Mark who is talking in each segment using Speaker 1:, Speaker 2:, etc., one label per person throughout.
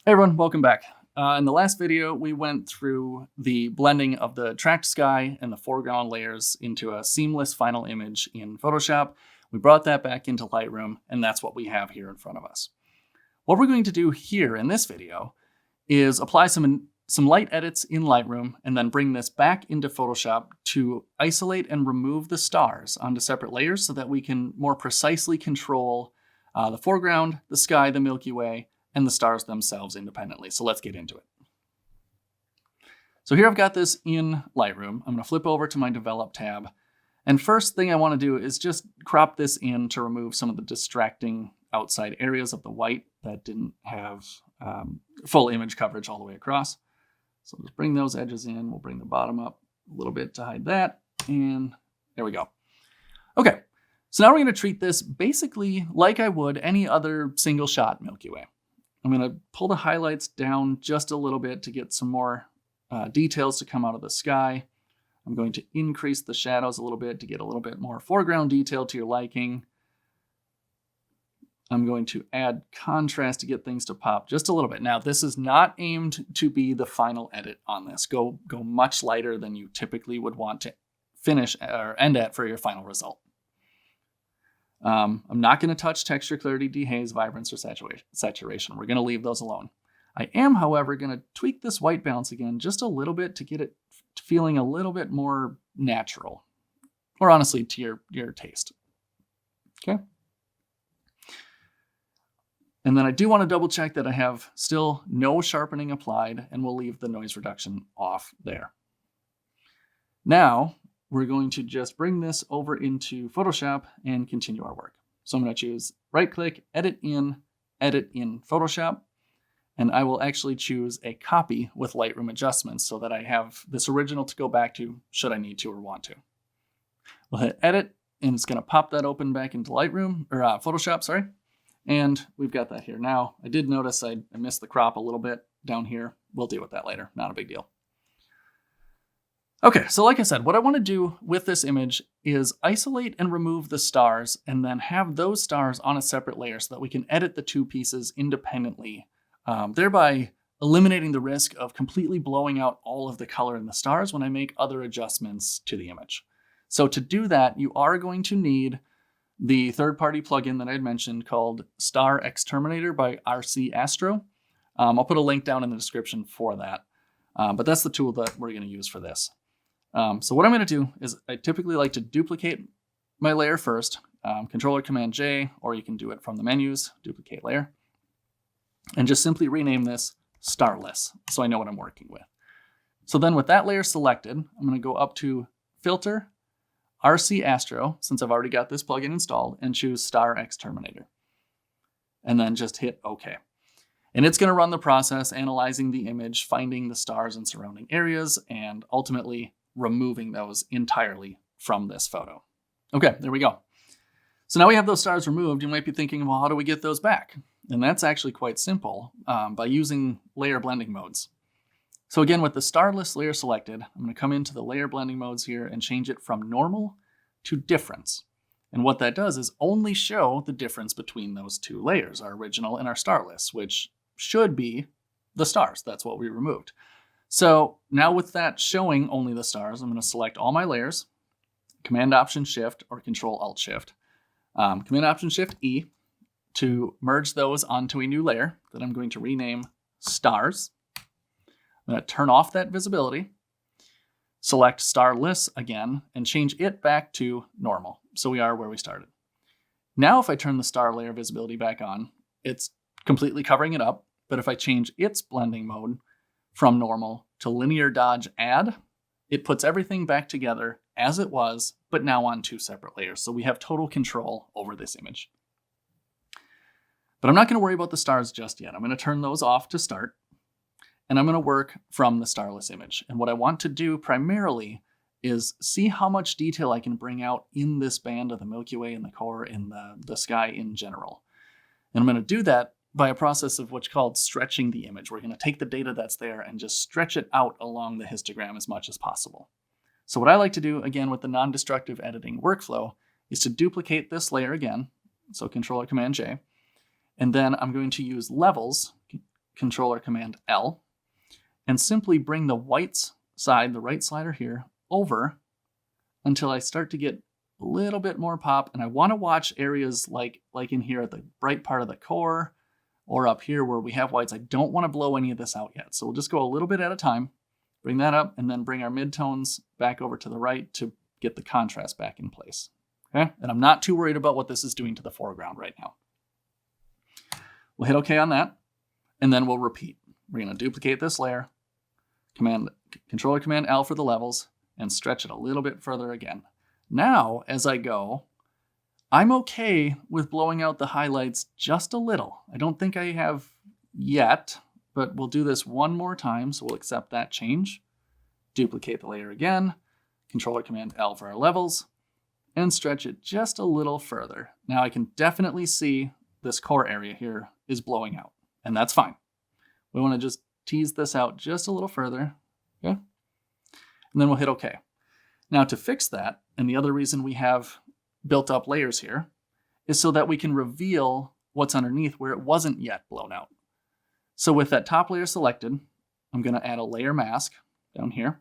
Speaker 1: Hey everyone, welcome back. In the last video, we went through the blending of the tracked sky and the foreground layers into a seamless final image in Photoshop. We brought that back into Lightroom, and that's what we have here in front of us. What we're going to do here in this video is apply some light edits in Lightroom and then bring this back into Photoshop to isolate and remove the stars onto separate layers so that we can more precisely control the foreground, the sky, the Milky Way, and the stars themselves independently. So let's get into it. So here I've got this in Lightroom. I'm going to flip over to my Develop tab. And first thing I want to do is just crop this in to remove some of the distracting outside areas of the white that didn't have full image coverage all the way across. So let's bring those edges in. We'll bring the bottom up a little bit to hide that. And there we go. Okay, so now we're going to treat this basically like I would any other single shot Milky Way. I'm going to pull the highlights down just a little bit to get some more details to come out of the sky. I'm going to increase the shadows a little bit to get a little bit more foreground detail to your liking. I'm going to add contrast to get things to pop just a little bit. Now, this is not aimed to be the final edit on this. Go much lighter than you typically would want to finish or end at for your final result. I'm not going to touch texture, clarity, dehaze, vibrance, or saturation. We're going to leave those alone. I am, however, going to tweak this white balance again just a little bit to get it feeling a little bit more natural, or honestly to your taste. Okay. And then I do want to double check that I have still no sharpening applied, and we'll leave the noise reduction off there. Now, we're going to just bring this over into Photoshop and continue our work. So I'm going to choose right-click, Edit in Photoshop, and I will actually choose a copy with Lightroom Adjustments so that I have this original to go back to should I need to or want to. We'll hit Edit, and it's going to pop that open back into Lightroom, or Photoshop, sorry. And we've got that here now. I did notice I missed the crop a little bit down here. We'll deal with that later, not a big deal. Okay, so like I said, what I want to do with this image is isolate and remove the stars and then have those stars on a separate layer so that we can edit the two pieces independently, thereby eliminating the risk of completely blowing out all of the color in the stars when I make other adjustments to the image. So to do that, you are going to need the third-party plugin that I had mentioned called StarXTerminator by StarXTerminator. I'll put a link down in the description for that, but that's the tool that we're going to use for this. So what I'm going to do is I typically like to duplicate my layer first, Control Command J, or you can do it from the menus, duplicate layer, and just simply rename this Starless so I know what I'm working with. So then with that layer selected, I'm going to go up to Filter, StarXTerminator, since I've already got this plugin installed, and choose StarXTerminator. And then just hit OK. And it's going to run the process, analyzing the image, finding the stars and surrounding areas, and ultimately removing those entirely from this photo. Okay, there we go. So now we have those stars removed. You might be thinking, well, how do we get those back? And that's actually quite simple by using layer blending modes. So again, with the starless layer selected, I'm going to come into the layer blending modes here and change it from normal to difference. And what that does is only show the difference between those two layers, our original and our starless, which should be the stars. That's what we removed. So now with that showing only the stars, I'm going to select all my layers, Command-Option-Shift or Control-Alt-Shift, Command-Option-Shift-E to merge those onto a new layer that I'm going to rename Stars. I'm going to turn off that visibility, select Starless again, and change it back to normal. So we are where we started. Now if I turn the star layer visibility back on, it's completely covering it up. But if I change its blending mode from normal to linear dodge add, it puts everything back together as it was, but now on two separate layers. So we have total control over this image. But I'm not going to worry about the stars just yet. I'm going to turn those off to start, and I'm going to work from the starless image. And what I want to do primarily is see how much detail I can bring out in this band of the Milky Way and the core and the sky in general. And I'm going to do that by a process of what's called stretching the image. We're going to take the data that's there and just stretch it out along the histogram as much as possible. So what I like to do, again, with the non-destructive editing workflow, is to duplicate this layer again, so Control or Command J, and then I'm going to use levels, Control or Command L, and simply bring the whites side, the right slider here, over until I start to get a little bit more pop. And I want to watch areas like in here at the bright part of the core or up here where we have whites. I don't want to blow any of this out yet. So we'll just go a little bit at a time, bring that up, and then bring our midtones back over to the right to get the contrast back in place. Okay? And I'm not too worried about what this is doing to the foreground right now. We'll hit OK on that, and then we'll repeat. We're going to duplicate this layer, Control or Command L for the levels, and stretch it a little bit further again. Now, as I go, I'm okay with blowing out the highlights just a little. I don't think I have yet, but we'll do this one more time, so we'll accept that change. Duplicate the layer again, Control or Command L for our levels, and stretch it just a little further. Now I can definitely see this core area here is blowing out, and that's fine. We want to just tease this out just a little further, okay? And then we'll hit OK. Now to fix that, and the other reason we have built up layers here, is so that we can reveal what's underneath where it wasn't yet blown out. So with that top layer selected, I'm going to add a layer mask down here.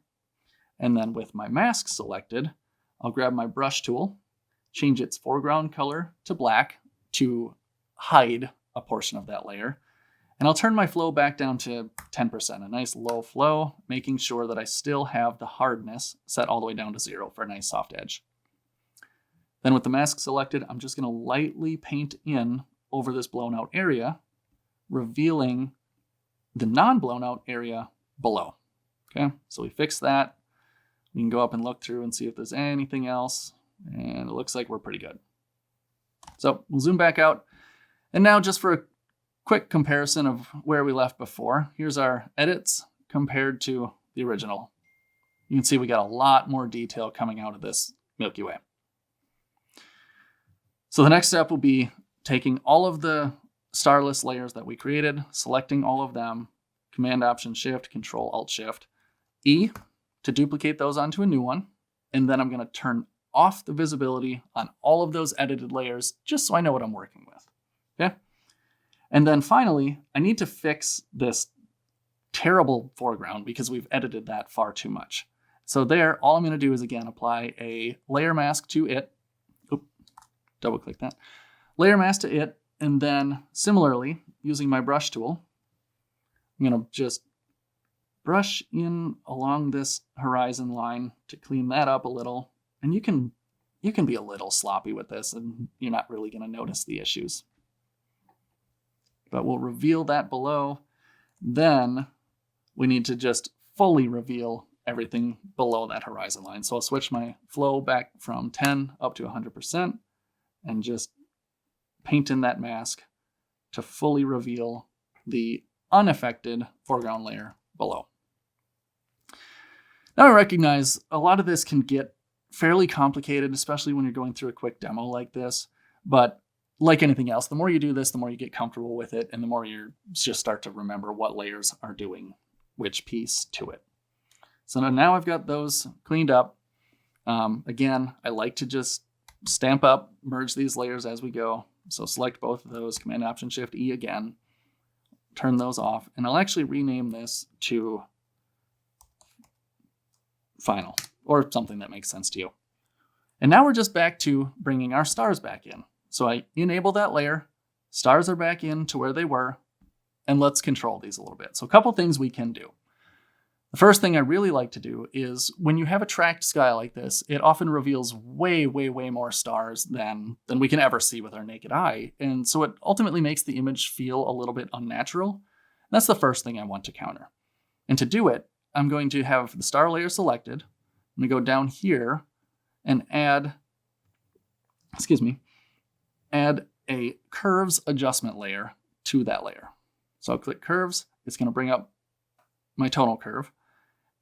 Speaker 1: And then with my mask selected, I'll grab my brush tool, change its foreground color to black to hide a portion of that layer. And I'll turn my flow back down to 10%, a nice low flow, making sure that I still have the hardness set all the way down to 0 for a nice soft edge. Then with the mask selected, I'm just going to lightly paint in over this blown out area, revealing the non-blown out area below. Okay, so we fix that. We can go up and look through and see if there's anything else, and it looks like we're pretty good. So we'll zoom back out, and now just for a quick comparison of where we left before, here's our edits compared to the original. You can see we got a lot more detail coming out of this Milky Way. So the next step will be taking all of the starless layers that we created, selecting all of them, Command Option Shift, Control Alt Shift, E to duplicate those onto a new one. And then I'm going to turn off the visibility on all of those edited layers just so I know what I'm working with. Okay? And then finally, I need to fix this terrible foreground because we've edited that far too much. So there, all I'm going to do is again apply a layer mask to it. Oop, double click that. Layer mask to it, and then similarly, using my brush tool, I'm going to just brush in along this horizon line to clean that up a little. And you can be a little sloppy with this, and you're not really going to notice the issues. But we'll reveal that below. Then we need to just fully reveal everything below that horizon line. So I'll switch my flow back from 10 up to 100% and just paint in that mask to fully reveal the unaffected foreground layer below. Now I recognize a lot of this can get fairly complicated, especially when you're going through a quick demo like this. But like anything else, the more you do this, the more you get comfortable with it, and the more you just start to remember what layers are doing which piece to it. So now I've got those cleaned up. Again, I like to just stamp up, merge these layers as we go. So select both of those, Command Option Shift E again, turn those off, and I'll actually rename this to Final, or something that makes sense to you. And now we're just back to bringing our stars back in. So I enable that layer, stars are back in to where they were, and let's control these a little bit. So a couple things we can do. The first thing I really like to do is when you have a tracked sky like this, it often reveals way, way, way more stars than we can ever see with our naked eye. And so it ultimately makes the image feel a little bit unnatural. That's the first thing I want to counter. And to do it, I'm going to have the star layer selected. I'm going to go down here and add a curves adjustment layer to that layer. So I'll click curves. It's going to bring up my tonal curve.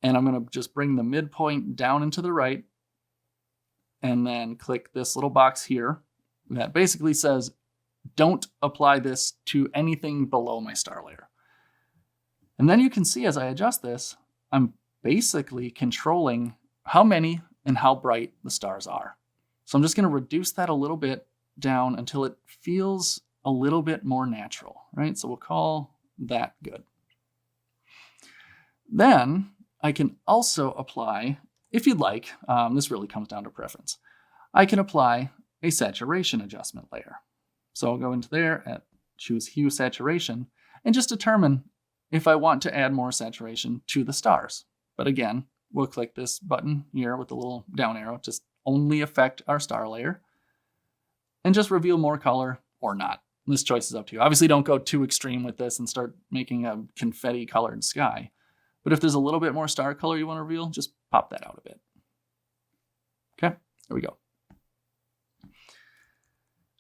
Speaker 1: And I'm going to just bring the midpoint down and to the right. And then click this little box here that basically says, don't apply this to anything below my star layer. And then you can see as I adjust this, I'm basically controlling how many and how bright the stars are. So I'm just going to reduce that a little bit down until it feels a little bit more natural, right? So we'll call that good. Then I can also apply, if you'd like, this really comes down to preference, I can apply a saturation adjustment layer. So I'll go into there, choose Hue Saturation, and just determine if I want to add more saturation to the stars. But again, we'll click this button here with the little down arrow, just only affect our star layer, and just reveal more color or not. This choice is up to you. Obviously, don't go too extreme with this and start making a confetti-colored sky. But if there's a little bit more star color you want to reveal, just pop that out a bit. Okay, there we go.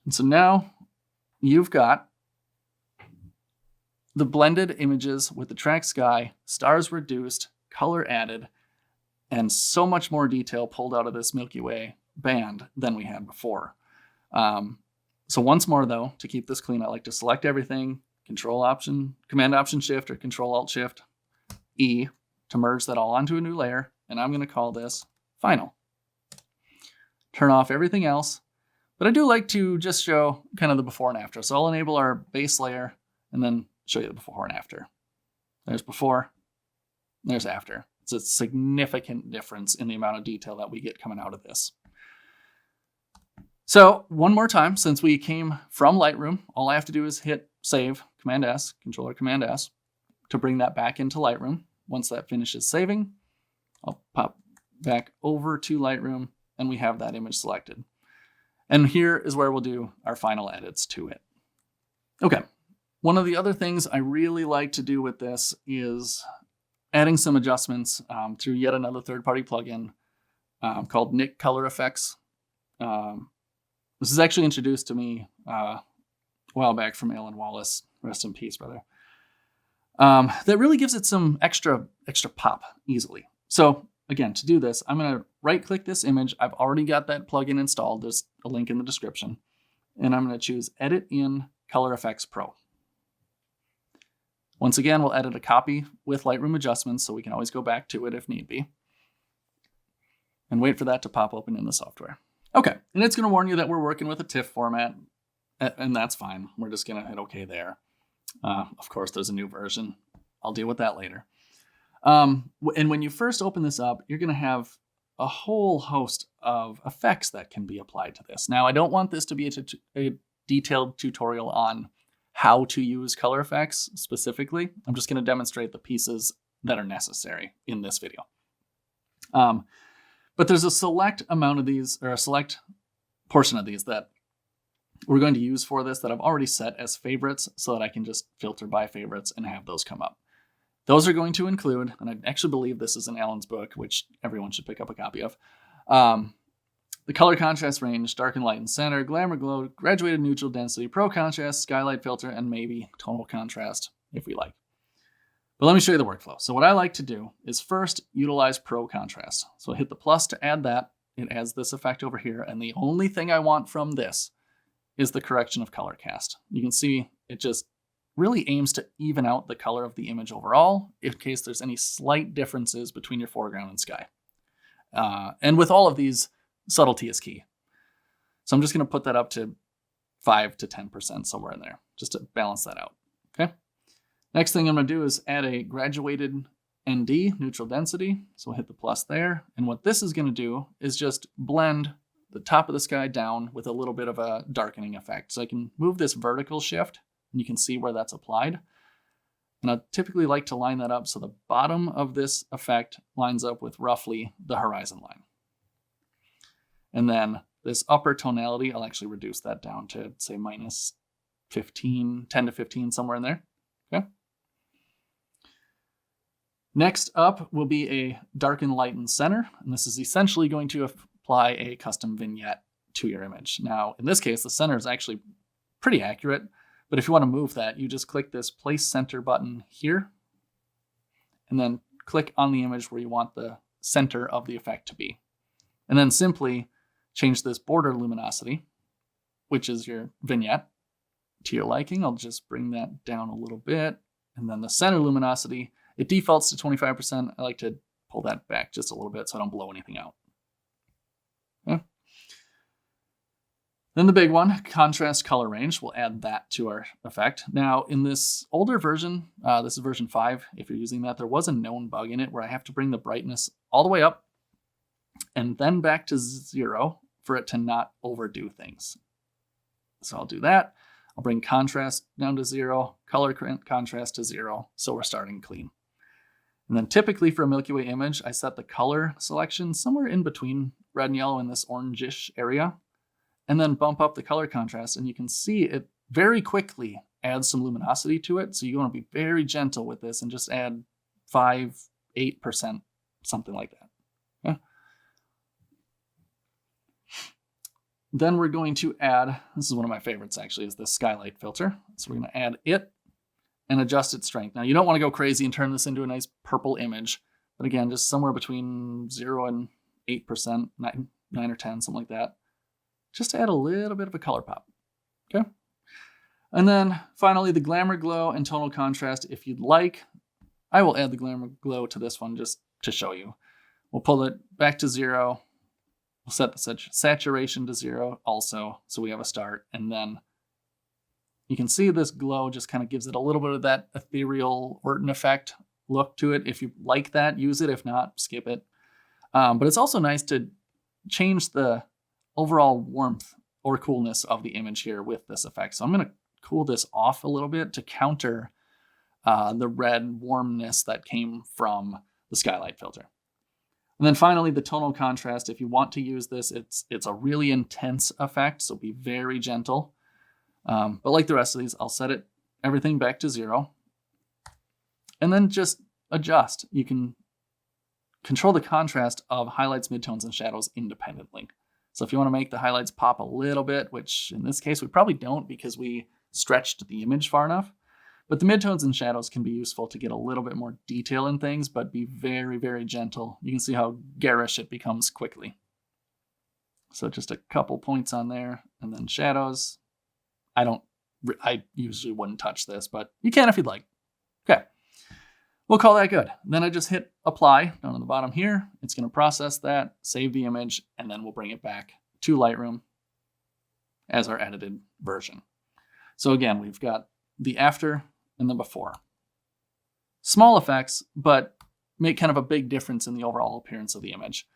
Speaker 1: And so now you've got the blended images with the track sky, stars reduced, color added, and so much more detail pulled out of this Milky Way band than we had before. So once more though, to keep this clean, I like to select everything, Command Option Shift or Control Alt Shift E to merge that all onto a new layer. And I'm going to call this Final. Turn off everything else, but I do like to just show kind of the before and after. So I'll enable our base layer and then show you the before and after. There's before, there's after. It's a significant difference in the amount of detail that we get coming out of this. So one more time, since we came from Lightroom, all I have to do is hit Save, Command S, Control or Command S, to bring that back into Lightroom. Once that finishes saving, I'll pop back over to Lightroom and we have that image selected. And here is where we'll do our final edits to it. Okay, one of the other things I really like to do with this is adding some adjustments through yet another third-party plugin called Nik Color Effects. This is actually introduced to me a while back from Alan Wallace. Rest in peace, brother. That really gives it some extra pop easily. So again, to do this, I'm going to right-click this image. I've already got that plugin installed. There's a link in the description. And I'm going to choose Edit in Color Effects Pro. Once again, we'll edit a copy with Lightroom Adjustments, so we can always go back to it if need be. And wait for that to pop open in the software. Okay, and it's going to warn you that we're working with a TIFF format, and that's fine. We're just going to hit OK there. Of course, there's a new version. I'll deal with that later. And when you first open this up, you're going to have a whole host of effects that can be applied to this. Now, I don't want this to be a detailed tutorial on how to use color effects specifically. I'm just going to demonstrate the pieces that are necessary in this video. But there's a select amount of these, or a select portion of these that we're going to use for this that I've already set as favorites so that I can just filter by favorites and have those come up. Those are going to include, and I actually believe this is in Alan's book, which everyone should pick up a copy of, the color contrast range, dark and light and center, glamour glow, graduated neutral density, pro contrast, skylight filter, and maybe tonal contrast if we like. But let me show you the workflow. So what I like to do is first utilize pro contrast. So I hit the plus to add that. It adds this effect over here. And the only thing I want from this is the correction of color cast. You can see it just really aims to even out the color of the image overall in case there's any slight differences between your foreground and sky. And with all of these, subtlety is key. So I'm just going to put that up to 5 to 10% somewhere in there, just to balance that out. Okay. Next thing I'm going to do is add a graduated ND, neutral density. So we'll hit the plus there. And what this is going to do is just blend the top of the sky down with a little bit of a darkening effect. So I can move this vertical shift and you can see where that's applied. And I typically like to line that up so the bottom of this effect lines up with roughly the horizon line. And then this upper tonality, I'll actually reduce that down to say minus 15, 10 to 15, somewhere in there. Okay. Next up will be a darken, lighten center. And this is essentially going to apply a custom vignette to your image. Now, in this case, the center is actually pretty accurate. But if you want to move that, you just click this place center button here. And then click on the image where you want the center of the effect to be. And then simply change this border luminosity, which is your vignette, to your liking. I'll just bring that down a little bit. And then the center luminosity, it defaults to 25%. I like to pull that back just a little bit so I don't blow anything out. Okay. Then the big one, contrast color range, we'll add that to our effect. Now in this older version, this is version 5, if you're using that, there was a known bug in it where I have to bring the brightness all the way up and then back to 0 for it to not overdo things. So I'll do that. I'll bring contrast down to 0, color contrast to 0, so we're starting clean. And then typically for a Milky Way image, I set the color selection somewhere in between red and yellow in this orangish area, and then bump up the color contrast, and you can see it very quickly adds some luminosity to it. So you want to be very gentle with this and just add 5-8%, something like that. Okay? Then we're going to add, this is one of my favorites actually, is the skylight filter. So we're going to add it and adjust its strength. Now you don't want to go crazy and turn this into a nice purple image, but again, just somewhere between 0 and 8%, 9 or 10, something like that. Just to add a little bit of a color pop, okay? And then finally, the glamour glow and tonal contrast. If you'd like, I will add the glamour glow to this one just to show you. We'll pull it back to 0. We'll set the saturation to 0 also, so we have a start. And then you can see this glow just kind of gives it a little bit of that ethereal Orton effect look to it. If you like that, use it. If not, skip it. But it's also nice to change the overall warmth or coolness of the image here with this effect. So I'm going to cool this off a little bit to counter the red warmness that came from the skylight filter. And then finally, the tonal contrast. If you want to use this, it's a really intense effect, so be very gentle. But like the rest of these, I'll set everything back to 0. And then just adjust. You can control the contrast of highlights, midtones, and shadows independently. So if you want to make the highlights pop a little bit, which in this case we probably don't because we stretched the image far enough, but the midtones and shadows can be useful to get a little bit more detail in things, but be very, very gentle. You can see how garish it becomes quickly. So just a couple points on there, and then shadows. I usually wouldn't touch this, but you can if you'd like. Okay. We'll call that good. Then I just hit apply down on the bottom here. It's going to process that, save the image, and then we'll bring it back to Lightroom as our edited version. So again, we've got the after and the before. Small effects, but make kind of a big difference in the overall appearance of the image.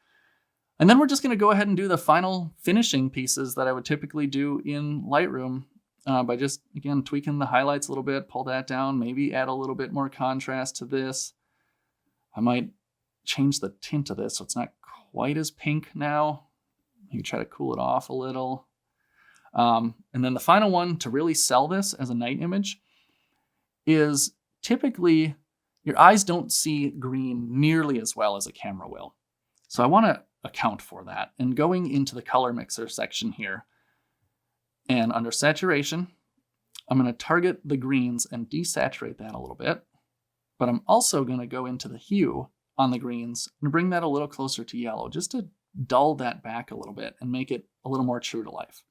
Speaker 1: And then we're just going to go ahead and do the final finishing pieces that I would typically do in Lightroom. By just, again, tweaking the highlights a little bit, pull that down, maybe add a little bit more contrast to this. I might change the tint of this so it's not quite as pink now. Maybe try to cool it off a little. And then the final one to really sell this as a night image is typically your eyes don't see green nearly as well as a camera will. So I want to account for that. And going into the color mixer section here, and under saturation, I'm going to target the greens and desaturate that a little bit. But I'm also going to go into the hue on the greens and bring that a little closer to yellow, just to dull that back a little bit and make it a little more true to life.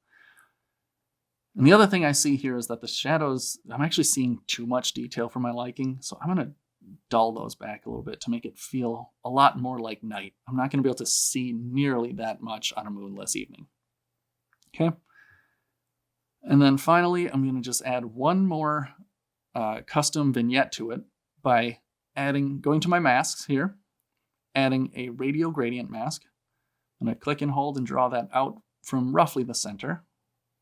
Speaker 1: And the other thing I see here is that the shadows, I'm actually seeing too much detail for my liking. So I'm going to dull those back a little bit to make it feel a lot more like night. I'm not going to be able to see nearly that much on a moonless evening. Okay. And then finally, I'm going to just add one more custom vignette to it by going to my masks here, adding a radial gradient mask. I'm going to click and hold and draw that out from roughly the center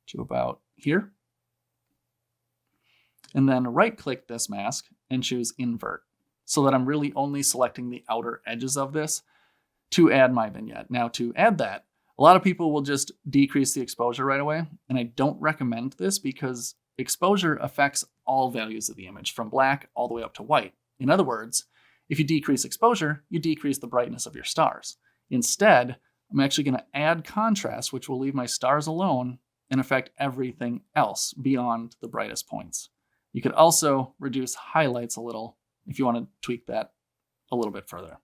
Speaker 1: to about here. And then right-click this mask and choose invert so that I'm really only selecting the outer edges of this to add my vignette. Now to add that, a lot of people will just decrease the exposure right away, and I don't recommend this because exposure affects all values of the image, from black all the way up to white. In other words, if you decrease exposure, you decrease the brightness of your stars. Instead, I'm actually going to add contrast, which will leave my stars alone and affect everything else beyond the brightest points. You could also reduce highlights a little if you want to tweak that a little bit further.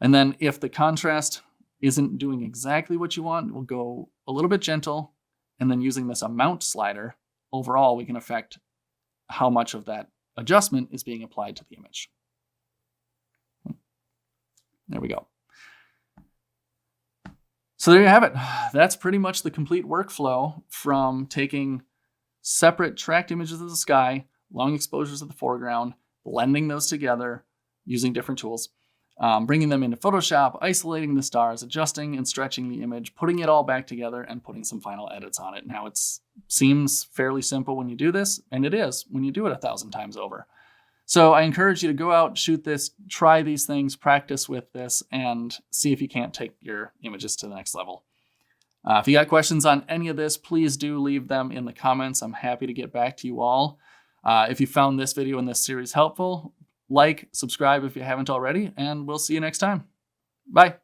Speaker 1: And then if the contrast isn't doing exactly what you want, we'll go a little bit gentle, and then using this amount slider, overall we can affect how much of that adjustment is being applied to the image. There we go. So there you have it. That's pretty much the complete workflow from taking separate tracked images of the sky, long exposures of the foreground, blending those together using different tools, bringing them into Photoshop, isolating the stars, adjusting and stretching the image, putting it all back together, and putting some final edits on it. Now, it seems fairly simple when you do this, and it is when you do it 1,000 times over. So I encourage you to go out, shoot this, try these things, practice with this, and see if you can't take your images to the next level. If you got questions on any of this, please do leave them in the comments. I'm happy to get back to you all. If you found this video and this series helpful, like, subscribe if you haven't already, and we'll see you next time. Bye.